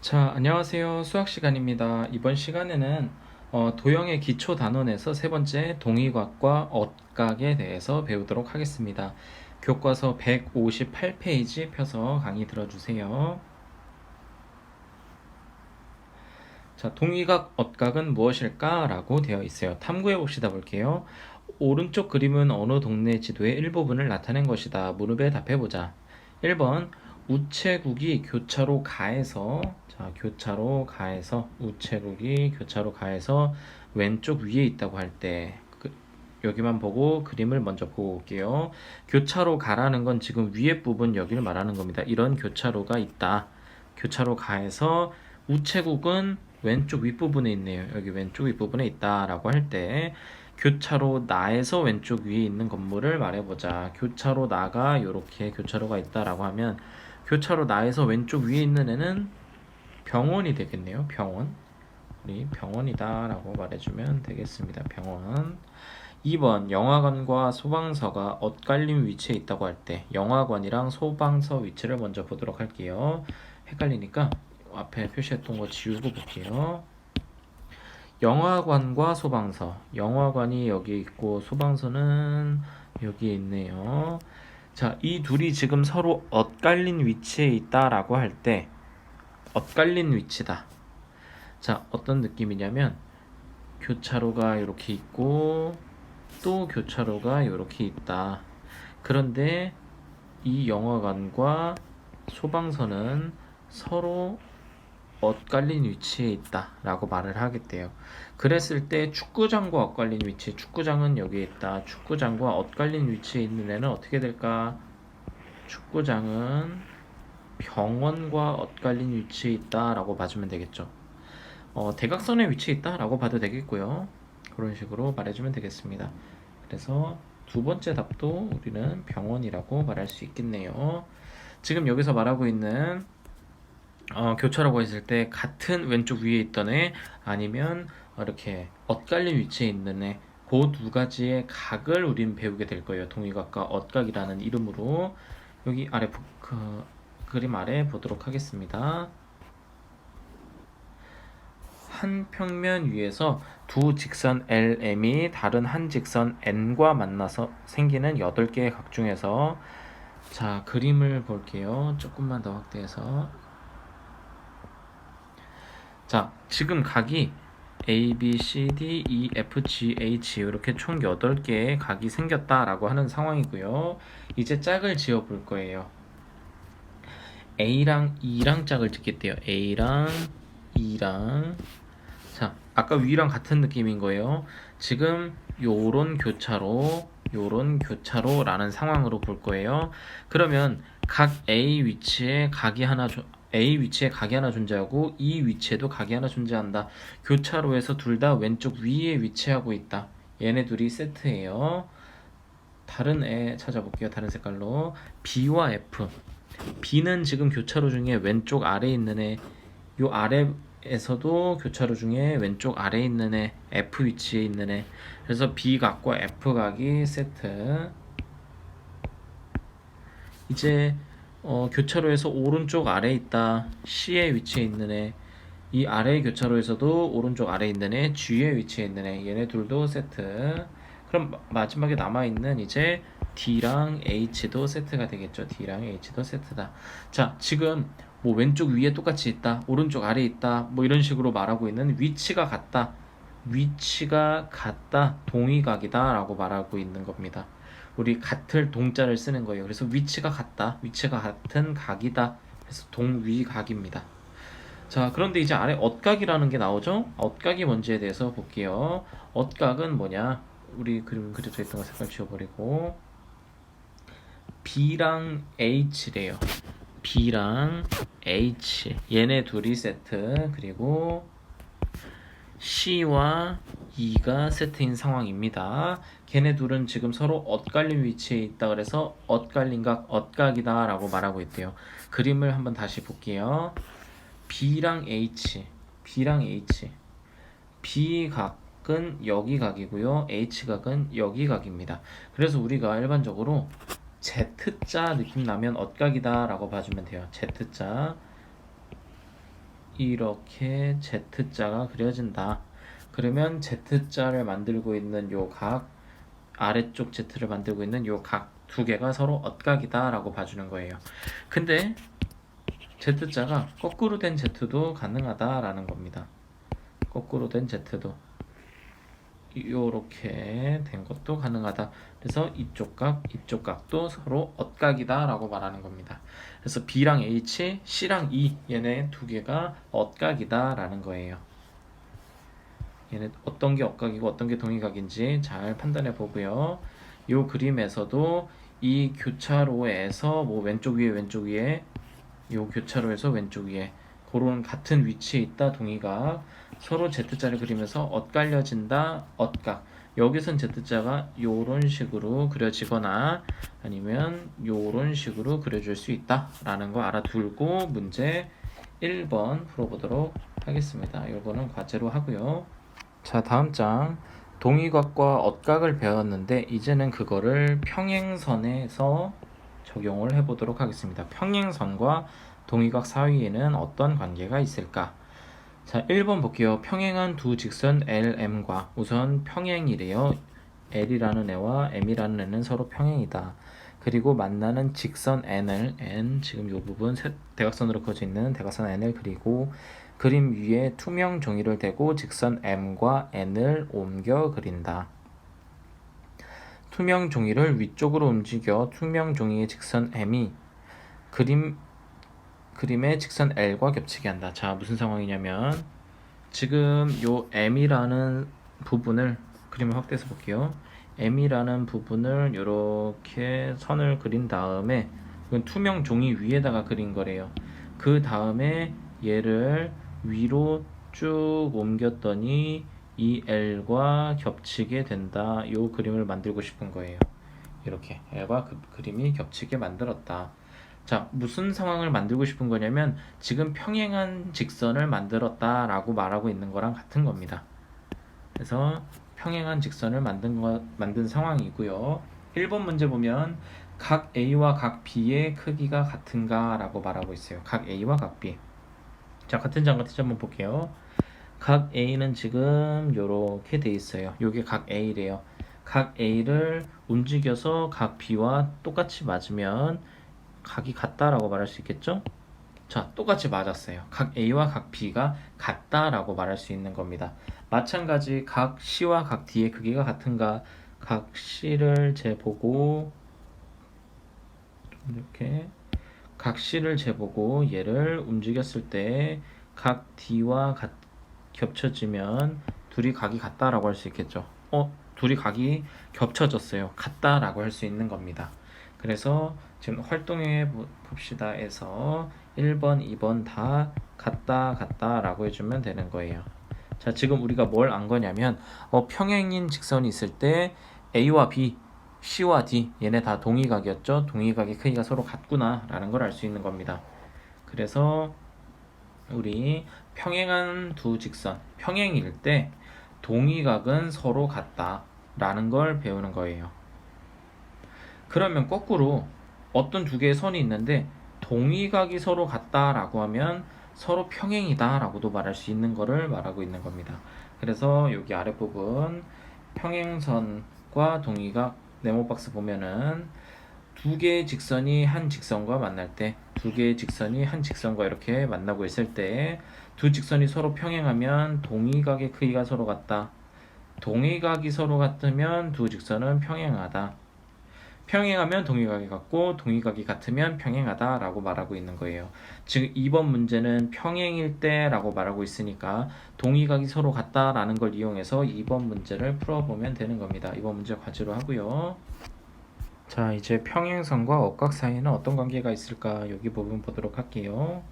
자, 안녕하세요. 수학 시간입니다. 이번 시간에는 도형의 기초 단원에서 세 번째 동의각과 엇각에 대해서 배우도록 하겠습니다. 교과서 158페이지 펴서 강의 들어주세요. 자, 동의각, 엇각은 무엇일까? 라고 되어 있어요. 탐구해 봅시다 볼게요. 오른쪽 그림은 어느 동네 지도의 일부분을 나타낸 것이다. 무릎에 답해보자. 1번 우체국이 교차로 가에서 우체국이 교차로 가에서 왼쪽 위에 있다고 할 때 여기만 보고 그림을 먼저 보고 올게요. 교차로 가라는 건 지금 위에 부분 여기를 말하는 겁니다. 이런 교차로가 있다. 교차로 가에서 우체국은 왼쪽 윗부분에 있네요. 여기 왼쪽 윗부분에 있다라고 할 때 교차로 나에서 왼쪽 위에 있는 건물을 말해보자. 교차로 나가 이렇게 교차로가 있다라고 하면 교차로 나에서 왼쪽 위에 있는 애는 병원이 되겠네요. 병원. 우리 병원이다 라고 말해주면 되겠습니다. 병원. 2번 영화관과 소방서가 엇갈린 위치에 있다고 할 때 영화관이랑 소방서 위치를 먼저 보도록 할게요. 헷갈리니까 앞에 표시했던 거 지우고 볼게요. 영화관과 소방서, 영화관이 여기 있고 소방서는 여기 있네요. 자, 이 둘이 지금 서로 엇갈린 위치에 있다라고 할 때 엇갈린 위치다. 자, 어떤 느낌이냐면 교차로가 이렇게 있고 또 교차로가 이렇게 있다. 그런데 이 영화관과 소방서는 서로 엇갈린 위치에 있다 라고 말을 하겠대요. 그랬을 때 축구장과 엇갈린 위치, 축구장은 여기에 있다. 축구장과 엇갈린 위치에 있는 애는 어떻게 될까? 축구장은 병원과 엇갈린 위치에 있다 라고 봐주면 되겠죠. 대각선에 위치해 있다 라고 봐도 되겠고요. 그런 식으로 말해주면 되겠습니다. 그래서 두 번째 답도 우리는 병원이라고 말할 수 있겠네요. 지금 여기서 말하고 있는 교차라고 했을 때 같은 왼쪽 위에 있던 애 아니면 이렇게 엇갈린 위치에 있는 애, 그 두 가지의 각을 우린 배우게 될 거예요. 동의각과 엇각이라는 이름으로. 여기 아래 그림 아래 보도록 하겠습니다. 한 평면 위에서 두 직선 LM이 다른 한 직선 N과 만나서 생기는 8개의 각 중에서, 자, 그림을 볼게요. 조금만 더 확대해서. 자, 지금 각이 A, B, C, D, E, F, G, H 이렇게 총 8개의 각이 생겼다라고 하는 상황이고요. 이제 짝을 지어 볼 거예요. A랑 E랑 짝을 짓겠대요. A랑 E랑. 자, 아까 위랑 같은 느낌인 거예요. 지금 요런 교차로라는 상황으로 볼 거예요. 그러면 각 A 위치에 각이 하나 존재하고 E 위치에도 각이 하나 존재한다. 교차로에서 둘 다 왼쪽 위에 위치하고 있다. 얘네 둘이 세트예요. 다른 애 찾아볼게요. 다른 색깔로. B와 F. B는 지금 교차로 중에 왼쪽 아래에 있는 애, 요 아래에서도 교차로 중에 왼쪽 아래에 있는 애, F 위치에 있는 애. 그래서 B각과 F각이 세트. 이제 교차로에서 오른쪽 아래에 있다. C의 위치에 있는 애. 이 아래의 교차로에서도 오른쪽 아래에 있는 애, G의 위치에 있는 애. 얘네 둘도 세트. 그럼 마지막에 남아있는 이제 D랑 H도 세트가 되겠죠. D랑 H도 세트다. 자, 지금 뭐 왼쪽 위에 똑같이 있다, 오른쪽 아래에 있다, 뭐 이런 식으로 말하고 있는 위치가 같다, 동의각이다 라고 말하고 있는 겁니다. 우리 같을 동자를 쓰는 거예요. 그래서 위치가 같다, 위치가 같은 각이다. 그래서 동위각입니다. 자, 그런데 이제 아래 엇각이라는 게 나오죠? 엇각이 뭔지에 대해서 볼게요. 엇각은 뭐냐? 우리 그림 그려져 있던 거 색깔 지워버리고 B랑 H래요. B랑 H, 얘네 둘이 세트. 그리고 C와 E가 세트인 상황입니다. 걔네 둘은 지금 서로 엇갈린 위치에 있다. 그래서 엇갈린 각, 엇각이다 라고 말하고 있대요. 그림을 한번 다시 볼게요. B랑 H, B각은 여기 각이고요, H각은 여기 각입니다. 그래서 우리가 일반적으로 Z자 느낌 나면 엇각이다 라고 봐주면 돼요. Z자. 이렇게 Z자가 그려진다. 그러면 Z자를 만들고 있는 요 각, 아래쪽 Z를 만들고 있는 요 각 두 개가 서로 엇각이다 라고 봐주는 거예요. 근데 Z자가 거꾸로 된 Z도 가능하다라는 겁니다. 거꾸로 된 Z도 요렇게 된 것도 가능하다. 그래서 이쪽 각도 서로 엇각이다 라고 말하는 겁니다. 그래서 B랑 H, C랑 E 얘네 두 개가 엇각이다 라는 거예요. 얘네 어떤 게 엇각이고 어떤 게 동의각인지 잘 판단해 보고요. 요 그림에서도 이 교차로에서 뭐 왼쪽 위에 요 교차로에서 왼쪽 위에 그런 같은 위치에 있다 동의각, 서로 Z자를 그리면서 엇갈려진다 엇각. 여기선 Z자가 요런 식으로 그려지거나 아니면 요런 식으로 그려줄 수 있다 라는 거 알아두고 문제 1번 풀어보도록 하겠습니다. 요거는 과제로 하고요. 자, 다음 장 동의각과 엇각을 배웠는데 이제는 그거를 평행선에서 적용을 해보도록 하겠습니다. 평행선과 동의각 사이에는 어떤 관계가 있을까? 자, 1번 볼게요. 평행한 두 직선 LM과 우선 평행이래요. L이라는 애와 M이라는 애는 서로 평행이다. 그리고 만나는 직선 N 지금 이 부분 대각선으로 그어져 있는 대각선 N을 그리고 그림 위에 투명 종이를 대고 직선 M과 N을 옮겨 그린다. 투명 종이를 위쪽으로 움직여 투명 종이의 직선 M이 그림의 직선 L과 겹치게 한다. 자, 무슨 상황이냐면 지금 요 M이라는 부분을 그림을 확대해서 볼게요. M이라는 부분을 이렇게 선을 그린 다음에 이건 투명 종이 위에다가 그린 거래요. 그 다음에 얘를 위로 쭉 옮겼더니 이 L과 겹치게 된다. 요 그림을 만들고 싶은 거예요. 이렇게 L과 그 그림이 겹치게 만들었다. 자, 무슨 상황을 만들고 싶은 거냐면 지금 평행한 직선을 만들었다 라고 말하고 있는 거랑 같은 겁니다. 그래서 평행한 직선을 만든 상황이고요. 1번 문제 보면 각 A와 각 B의 크기가 같은가 라고 말하고 있어요. 각 A와 각 B. 자, 같은 장 한번 볼게요. 각 A는 지금 이렇게 돼 있어요. 요게 각 A래요. 각 A를 움직여서 각 B와 똑같이 맞으면 각이 같다라고 말할 수 있겠죠? 자, 똑같이 맞았어요. 각 A와 각 B가 같다라고 말할 수 있는 겁니다. 마찬가지 각 C와 각 D의 크기가 같은가? 각 C를 재보고 이렇게 각 C를 재보고 얘를 움직였을 때 각 D와 겹쳐지면 둘이 각이 같다라고 할 수 있겠죠. 둘이 각이 겹쳐졌어요. 같다라고 할 수 있는 겁니다. 그래서 지금 활동해 봅시다에서 1번, 2번 다 같다 라고 해주면 되는 거예요. 자, 지금 우리가 뭘 안 거냐면 평행인 직선이 있을 때 A와 B, C와 D 얘네 다 동의각이었죠. 동의각의 크기가 서로 같구나 라는 걸 알 수 있는 겁니다. 그래서 우리 평행한 두 직선, 평행일 때 동의각은 서로 같다 라는 걸 배우는 거예요. 그러면 거꾸로 어떤 두 개의 선이 있는데 동의각이 서로 같다라고 하면 서로 평행이다라고도 말할 수 있는 거를 말하고 있는 겁니다. 그래서 여기 아랫부분 평행선과 동의각 네모박스 보면은 두 개의 직선이 한 직선과 만날 때, 두 개의 직선이 한 직선과 이렇게 만나고 있을 때 두 직선이 서로 평행하면 동의각의 크기가 서로 같다. 동의각이 서로 같으면 두 직선은 평행하다. 평행하면 동의각이 같고 동의각이 같으면 평행하다 라고 말하고 있는 거예요. 지금 2번 문제는 평행일 때 라고 말하고 있으니까 동의각이 서로 같다 라는 걸 이용해서 2번 문제를 풀어보면 되는 겁니다. 2번 문제 과제로 하고요. 자, 이제 평행선과 억각 사이에는 어떤 관계가 있을까? 여기 부분 보도록 할게요.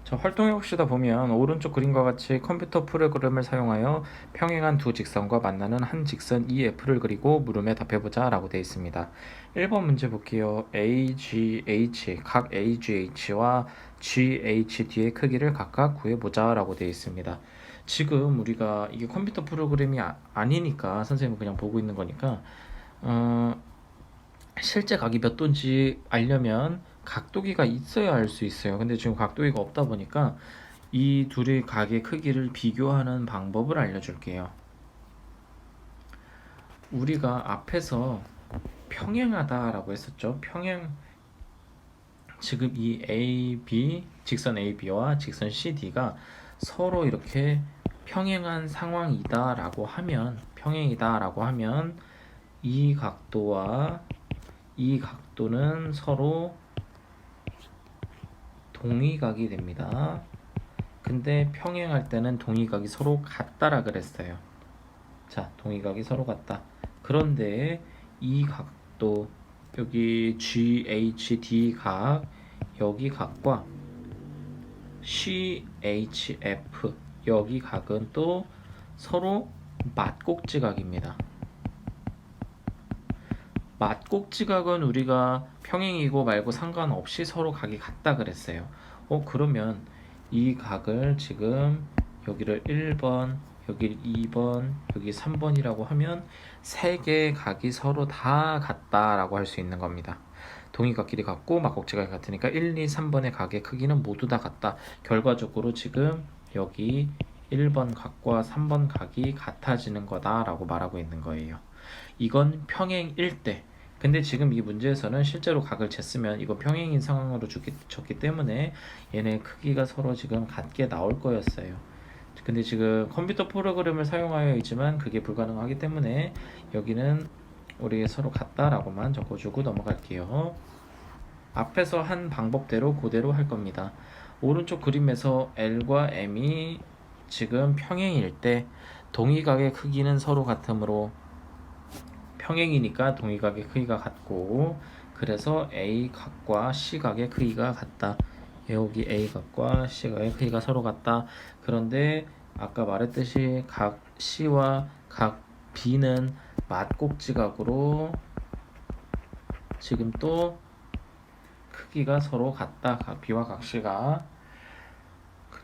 자, 활동해봅시다 보면 오른쪽 그림과 같이 컴퓨터 프로그램을 사용하여 평행한 두 직선과 만나는 한 직선 EF를 그리고 물음에 답해보자 라고 되어 있습니다. 1번 문제 볼게요. AGH, 각 AGH와 GHD의 크기를 각각 구해보자 라고 되어 있습니다. 지금 우리가 이게 컴퓨터 프로그램이 아니니까 선생님은 그냥 보고 있는 거니까 실제 각이 몇 도인지 알려면 각도기가 있어야 알 수 있어요. 근데 지금 각도기가 없다 보니까 이 둘의 각의 크기를 비교하는 방법을 알려줄게요. 우리가 앞에서 평행하다라고 했었죠. 지금 이 AB, 직선 AB와 직선 CD가 서로 이렇게 평행한 상황이다라고 하면, 평행이다라고 하면 이 각도와 이 각도는 서로 동의각이 됩니다. 근데 평행할 때는 동의각이 서로 같다라 그랬어요. 자, 동의각이 서로 같다. 그런데 이 각도, 여기 GHD 각, 여기 각과 CHF, 여기 각은 또 서로 맞곡지각입니다. 맞곡지각은 우리가 평행이고 말고 상관없이 서로 각이 같다 그랬어요. 그러면 이 각을 지금 여기를 1번, 여기 2번, 여기 3번이라고 하면 세 개의 각이 서로 다 같다라고 할 수 있는 겁니다. 동의각끼리 같고 맞곡지각이 같으니까 1, 2, 3번의 각의 크기는 모두 다 같다. 결과적으로 지금 여기 1번 각과 3번 각이 같아지는 거다라고 말하고 있는 거예요. 이건 평행일 때. 근데 지금 이 문제에서는 실제로 각을 쟀으면 이거 평행인 상황으로 줬기 때문에 얘네 크기가 서로 지금 같게 나올 거였어요. 근데 지금 컴퓨터 프로그램을 사용하여 있지만 그게 불가능하기 때문에 여기는 우리 서로 같다라고만 적어주고 넘어갈게요. 앞에서 한 방법대로 그대로 할 겁니다. 오른쪽 그림에서 L과 M이 지금 평행일 때 동의각의 크기는 서로 같으므로 평행이니까 동의각의 크기가 같고, 그래서 A 각과 C 각의 크기가 같다. 여기 A 각과 C 각의 크기가 서로 같다. 그런데 아까 말했듯이 각 C와 각 B는 맞곡지각으로 지금 또 크기가 서로 같다. 각 B와 각 C가.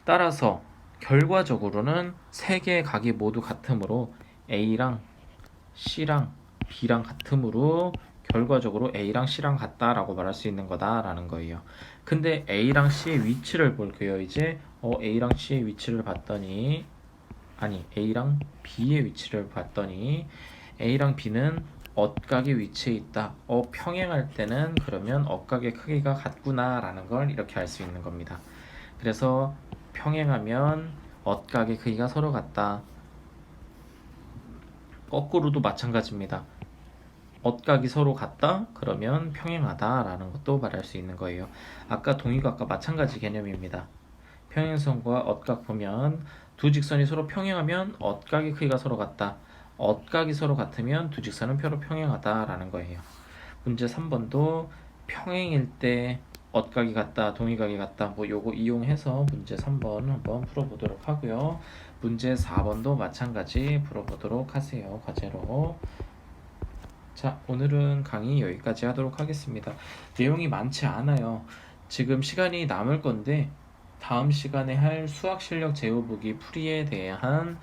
따라서 결과적으로는 세 개의 각이 모두 같으므로 A랑 C랑 B랑 같으므로 결과적으로 A랑 C랑 같다라고 말할 수 있는 거다라는 거예요. 근데 A랑 C의 위치를 볼게요. 이제 A랑 C의 위치를 봤더니, 아니 A랑 B의 위치를 봤더니 A랑 B는 엇각의 위치에 있다. 평행할 때는 그러면 엇각의 크기가 같구나라는 걸 이렇게 알 수 있는 겁니다. 그래서 평행하면 엇각의 크기가 서로 같다. 거꾸로도 마찬가지입니다. 엇각이 서로 같다? 그러면 평행하다라는 것도 말할 수 있는 거예요. 아까 동의각과 마찬가지 개념입니다. 평행선과 엇각 보면 두 직선이 서로 평행하면 엇각의 크기가 서로 같다. 엇각이 서로 같으면 두 직선은 표로 평행하다라는 거예요. 문제 3번도 평행일 때 엇각이 같다, 동의각이 같다, 뭐 요거 이용해서 문제 3번 한번 풀어보도록 하고요. 문제 4번도 마찬가지 풀어보도록 하세요. 과제로. 자, 오늘은 강의 여기까지 하도록 하겠습니다. 내용이 많지 않아요. 지금 시간이 남을 건데 다음 시간에 할 수학 실력 제어보기 풀이에 대한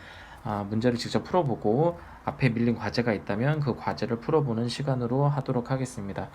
문제를 직접 풀어보고 앞에 밀린 과제가 있다면 그 과제를 풀어보는 시간으로 하도록 하겠습니다.